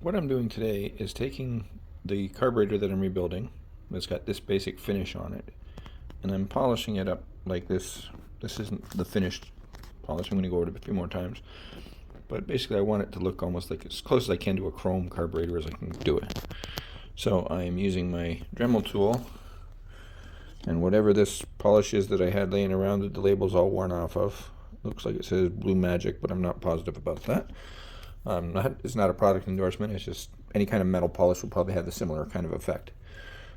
What I'm doing today is taking the carburetor that I'm rebuilding, that's got this basic finish on it, and I'm polishing it up like this. This isn't the finished polish. I'm going to go over it a few more times. But basically I want it to look almost like as close as I can to a chrome carburetor as I can do it. So I'm using my Dremel tool, and whatever this polish is that I had laying around that the label's all worn off of. Looks like it says Blue Magic, but I'm not positive about that. It's not a product endorsement, it's just any kind of metal polish will probably have a similar kind of effect.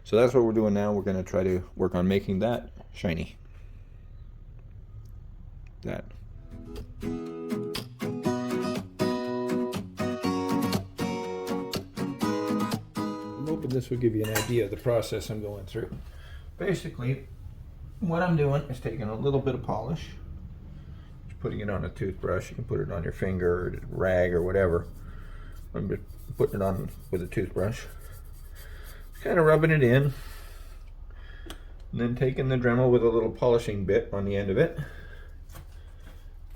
So that's what we're doing now. We're going to try to work on making that shiny. That. I'm hoping this will give you an idea of the process I'm going through. Basically, what I'm doing is taking a little bit of polish, putting it on a toothbrush. You can put it on your finger or a rag or whatever. I'm just putting it on with a toothbrush, kind of rubbing it in, and then taking the Dremel with a little polishing bit on the end of it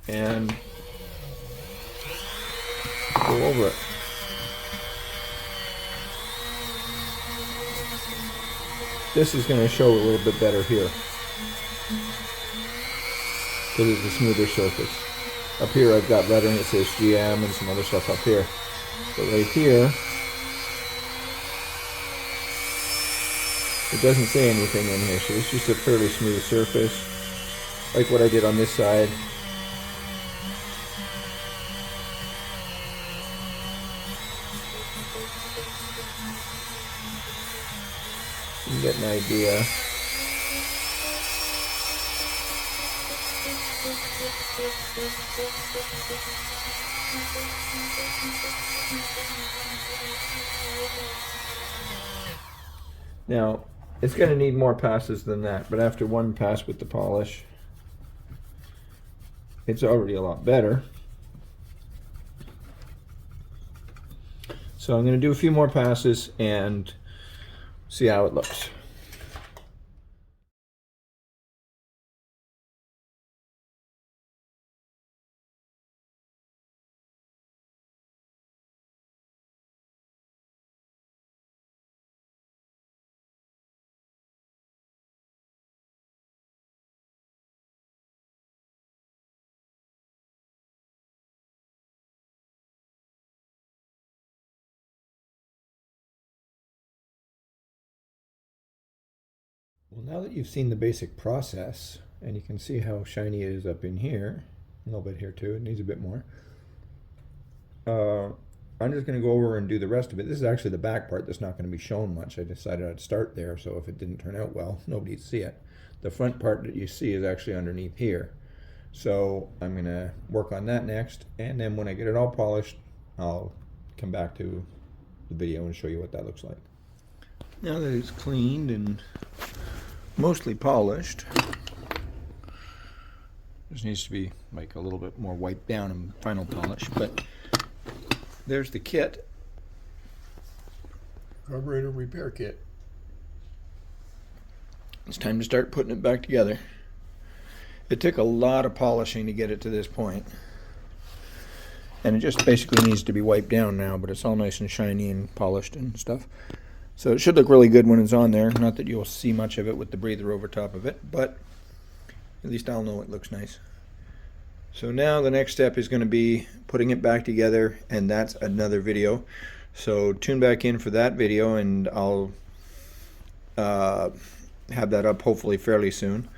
and go over it. This is going to show a little bit better here because it's a smoother surface. Up here I've got lettering that says GM and some other stuff up here. But right here, it doesn't say anything in here, so it's just a fairly smooth surface, like what I did on this side. You can get an idea. Now, it's going to need more passes than that, but after one pass with the polish, it's already a lot better. So I'm going to do a few more passes and see how it looks. Well, now that you've seen the basic process, and you can see how shiny it is up in here, a little bit here too, it needs a bit more. I'm just going to go over and do the rest of it. This is actually the back part that's not going to be shown much. I decided I'd start there, so if it didn't turn out well, nobody'd see it. The front part that you see is actually underneath here. So I'm going to work on that next, and then when I get it all polished, I'll come back to the video and show you what that looks like. Now that it's cleaned and mostly polished, this needs to be like a little bit more wiped down and final polish, but there's the kit, carburetor repair kit. It's time to start putting it back together. It took a lot of polishing to get it to this point, and it just basically needs to be wiped down now, but it's all nice and shiny and polished and stuff. So it should look really good when it's on there. Not that you'll see much of it with the breather over top of it, but at least I'll know it looks nice. So now the next step is going to be putting it back together, and that's another video. So tune back in for that video, and I'll have that up hopefully fairly soon.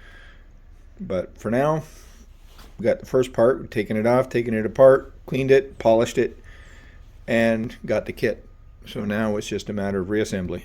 But for now, we got the first part. We've taken it off, taken it apart, cleaned it, polished it, and got the kit. So now it's just a matter of reassembly.